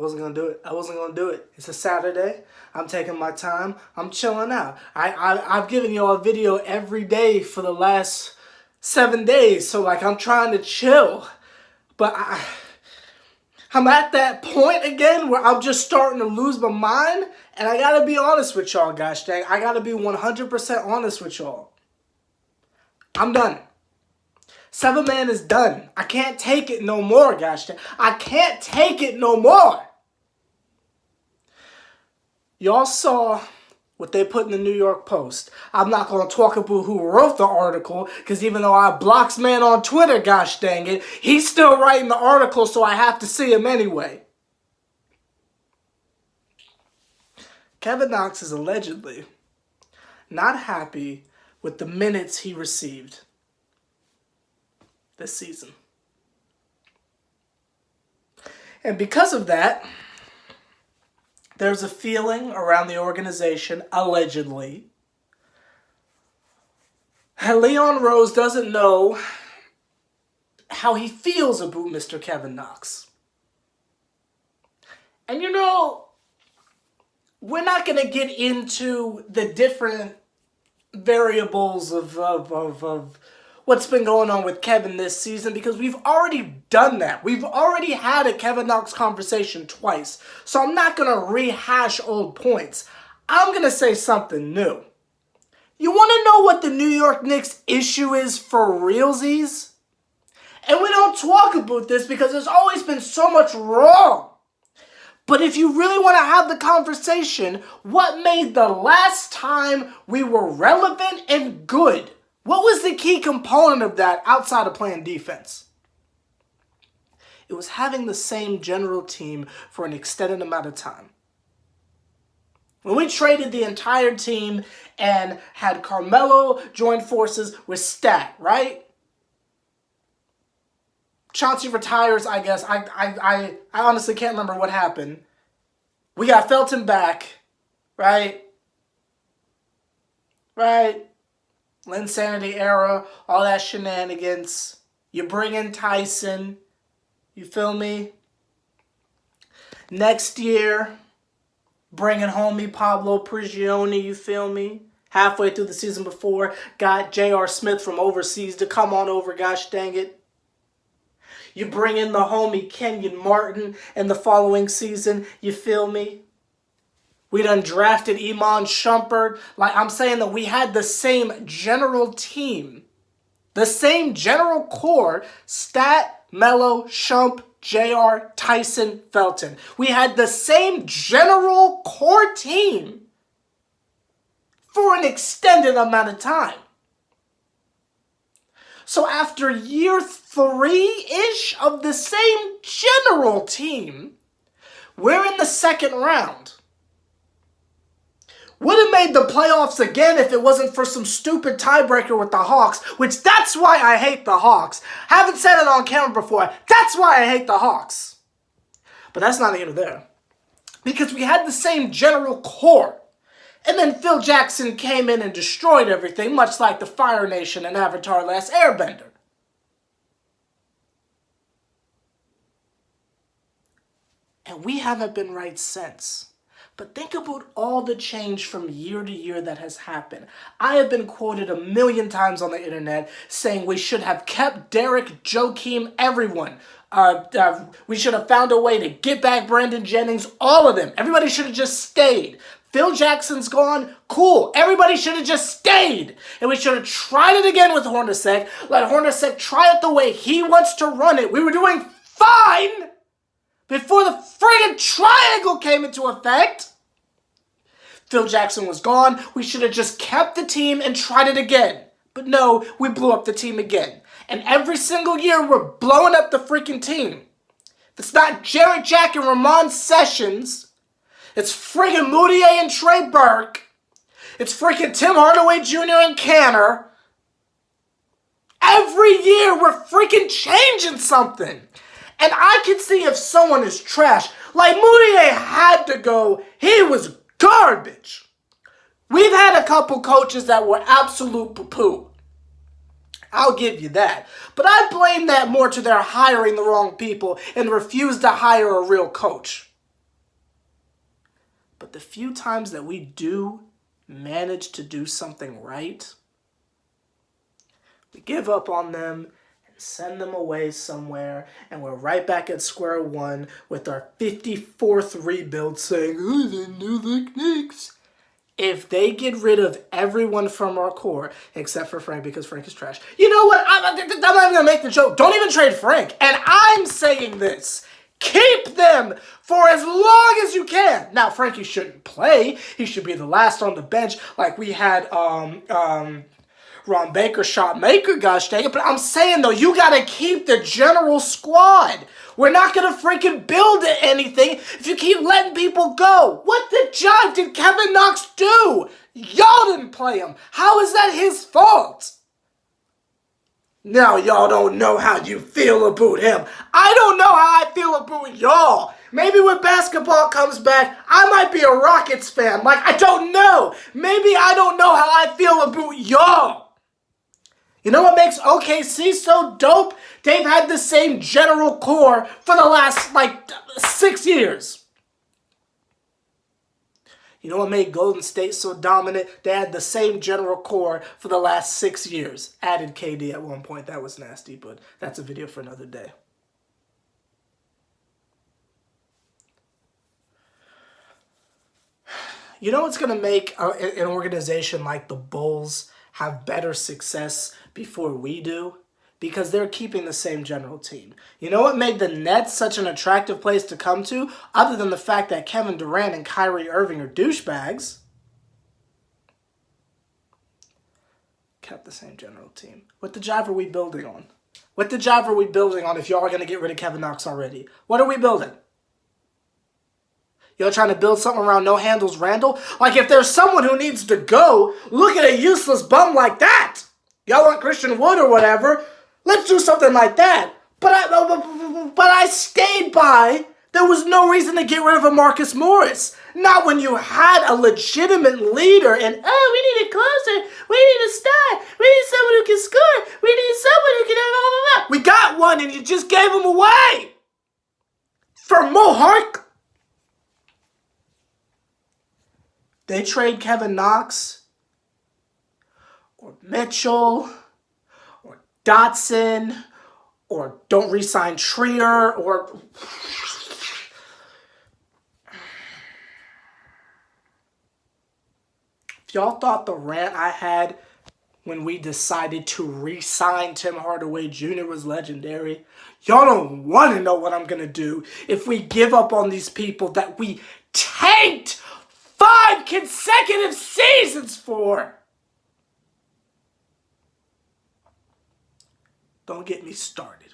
I wasn't gonna do it. It's a Saturday. I'm taking my time. I'm chilling out. I've given y'all a video every day for the last 7 days. So like I'm trying to chill. But I'm at that point again where I'm just starting to lose my mind. And I gotta be honest with y'all, gosh dang. I gotta be 100% honest with y'all. I'm done. 7-man is done. I can't take it no more, gosh dang. I can't take it no more. Y'all saw what they put in the New York Post. I'm not going to talk about who wrote the article, because even though I blocks man on Twitter, gosh dang it, he's still writing the article, so I have to see him anyway. Kevin Knox is allegedly not happy with the minutes he received this season. And because of that, there's a feeling around the organization, allegedly, that Leon Rose doesn't know how he feels about Mr. Kevin Knox. And you know, we're not going to get into the different variables of what's been going on with Kevin this season, because we've already done that. We've already had a Kevin Knox conversation twice. So I'm not going to rehash old points. I'm going to say something new. You want to know what the New York Knicks issue is for realsies? And we don't talk about this because there's always been so much wrong. But if you really want to have the conversation, what made the last time we were relevant and good? What was the key component of that outside of playing defense? It was having the same general team for an extended amount of time. When we traded the entire team and had Carmelo join forces with Stat, right? Chauncey retires, I guess. I honestly can't remember what happened. We got Felton back, right? Right? Linsanity era, all that shenanigans. You bring in Tyson. You feel me? Next year, bringing homie Pablo Prigioni, you feel me? Halfway through the season before, got J.R. Smith from overseas to come on over, gosh dang it. You bring in the homie Kenyon Martin in the following season, you feel me? We done drafted Iman Shumpert. Like, I'm saying that we had the same general team. The same general core. Stat, Melo, Shump, JR, Tyson, Felton. We had the same general core team for an extended amount of time. So after year 3-ish of the same general team, we're in the second round. Would have made the playoffs again if it wasn't for some stupid tiebreaker with the Hawks, which that's why I hate the Hawks. Haven't said it on camera before. That's why I hate the Hawks. But that's not here nor there. Because we had the same general core. And then Phil Jackson came in and destroyed everything, much like the Fire Nation in Avatar: Last Airbender. And we haven't been right since. But think about all the change from year to year that has happened. I have been quoted 1,000,000 times on the internet saying we should have kept Derek, Joakim, everyone. We should have found a way to get back Brandon Jennings, all of them. Everybody should have just stayed. Phil Jackson's gone, cool. Everybody should have just stayed. And we should have tried it again with Hornacek. Let Hornacek try it the way he wants to run it. We were doing fine before the friggin' triangle came into effect. Phil Jackson was gone. We should have just kept the team and tried it again. But no, we blew up the team again. And every single year, we're blowing up the freaking team. If it's not Jarrett Jack and Ramon Sessions, it's friggin' Moutier and Trey Burke. It's freaking Tim Hardaway Jr. and Canner. Every year, we're freaking changing something. And I can see if someone is trash. Like, Moutier had to go. He was garbage. We've had a couple coaches that were absolute poo-poo. I'll give you that. But I blame that more to their hiring the wrong people and refused to hire a real coach. But the few times that we do manage to do something right, we give up on them and send them away somewhere, and we're right back at square one with our 54th rebuild saying, oh, the new Knicks. If they get rid of everyone from our core, except for Frank, because Frank is trash. You know what? I'm not even going to make the joke. Don't even trade Frank. And I'm saying this. Keep them for as long as you can. Now, Frankie shouldn't play. He should be the last on the bench like we had Ron Baker, shot maker, gosh dang it. But I'm saying, though, you got to keep the general squad. We're not going to freaking build anything if you keep letting people go. What the jive did Kevin Knox do? Y'all didn't play him. How is that his fault? Now y'all don't know how you feel about him. I don't know how I feel about y'all. Maybe when basketball comes back, I might be a Rockets fan. Like, I don't know. Maybe I don't know how I feel about y'all. You know what makes OKC so dope? They've had the same general core for the last, 6 years. You know what made Golden State so dominant? They had the same general core for the last 6 years. Added KD at one point. That was nasty, but that's a video for another day. You know what's going to make an organization like the Bulls have better success before we do? Because they're keeping the same general team. You know what made the Nets such an attractive place to come to, other than the fact that Kevin Durant and Kyrie Irving are douchebags? Kept the same general team. What the jive are we building on? What the jive are we building on if y'all are going to get rid of Kevin Knox already? What are we building? Y'all trying to build something around No Handles Randall? Like, if there's someone who needs to go, look at a useless bum like that. Y'all want Christian Wood or whatever? Let's do something like that. But I stayed by there was no reason to get rid of a Marcus Morris. Not when you had a legitimate leader and, we need a closer. We need a star. We need someone who can score. We need someone who can... Blah, blah, blah. We got one and you just gave him away. For Mohawk. They trade Kevin Knox or Mitchell or Dotson or don't re-sign Trier or... If y'all thought the rant I had when we decided to re-sign Tim Hardaway Jr. was legendary, y'all don't want to know what I'm going to do if we give up on these people that we tanked 5 consecutive seasons for. Don't get me started.